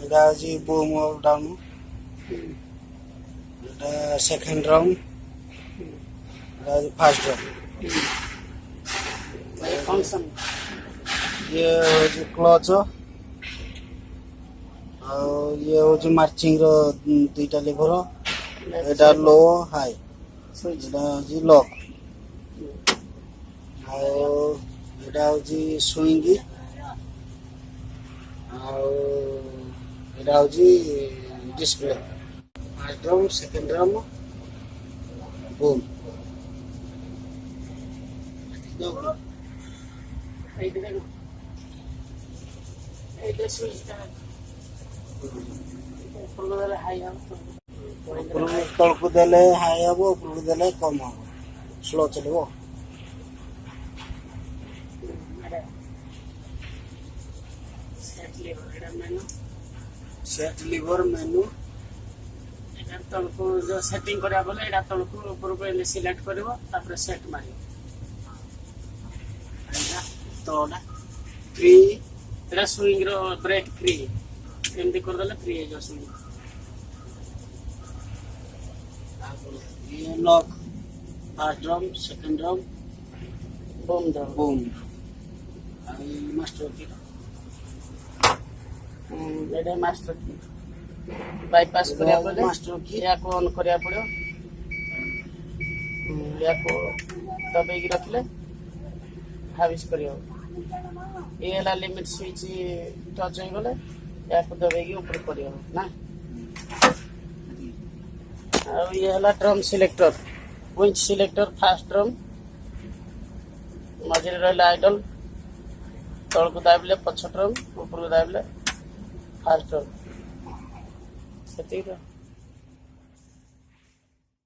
ଏଇଟା ହେଉଛି boom up down. ଏଇଟା ସେକେଣ୍ଡ ଡ୍ରମ୍। ଏଇଟା ହେଉଛି ଫାର୍ଷ୍ଟ ଡ୍ରମ୍। ଫଙ୍କସନ୍ ଇଏ ହେଉଛି କ୍ଲଚ୍। ଆଉ ଇଏ ହେଉଛି ମାର୍ଚିଂର ଦୁଇଟା ଲିଭର। ଏଇଟା ଲୋ ହାଇ, ଏଇଟା ହେଉଛି ଲକ୍। ଆଉ ଏଇଟା ହେଉଛି ସୁଇଙ୍ଗ। ଆଉ ଏଇଟା ହେଉଛି display. First drum, second drum, boom. এইটা সুইচটা ଉପରକୁ ଦେଲେ ହାଇ ହେବ, ତଳକୁ ଦେଲେ ହାଇ ହେବ, ଉପରକୁ ଦେଲେ କମ୍ ହେବ, ସ୍ଲୋ ଚାଲିବ। Set liver menu. ଏଇଟା ତଳକୁ ଯେଉଁ ସେଟିଂ କରିବା ବୋଲେ ଏଇଟା ତଳକୁ ଉପରକୁ ଏମିତି ସିଲେକ୍ଟ କରିବ, ତାପରେ ସେଟ୍ ମାରିବ। ତଳଟା ଫ୍ରି। ଏଇଟା ସୁଇଙ୍ଗର ବ୍ରେକ୍ ଫ୍ରି, ଏମିତି କରିଦେଲେ ଫ୍ରି ହେଇଯିବ ସୁଇଙ୍ଗ। ଇଏ lock. First drum, second drum, boom ଦେବ। ବୁମ୍। ଆଉ ମାଷ୍ଟର କି ଏଇଟା ମାଷ୍ଟର କି ବାଇପାସ୍ କରିବାକୁ ହେଲେ ମାଷ୍ଟର କି ୟାକୁ ଅନ୍ କରିବାକୁ ପଡ଼ିବ। ୟାକୁ ଦବେଇକି ରଖିଲେ ହାବିସ୍ କରିବ। ଇଏ ହେଲା ଲିମିଟ୍ ସୁଇଚ୍ ଟଚ୍ ହେଇଗଲେ ୟାକୁ ଦବେଇକି ଉପରକୁ କରିବ ନା। ଆଉ ଇଏ ହେଲା drum selector, winch selector. First drum, ମଝିରେ ରହିଲା ଆଇଡଲ୍। ତଳକୁ ଦାବିଲେ ପଛ ଡ୍ରମ୍, ଉପରକୁ ଦାବିଲେ ଫାର୍ଷ୍ଟ ଡ୍ରମ୍। ସେତିକି ତ।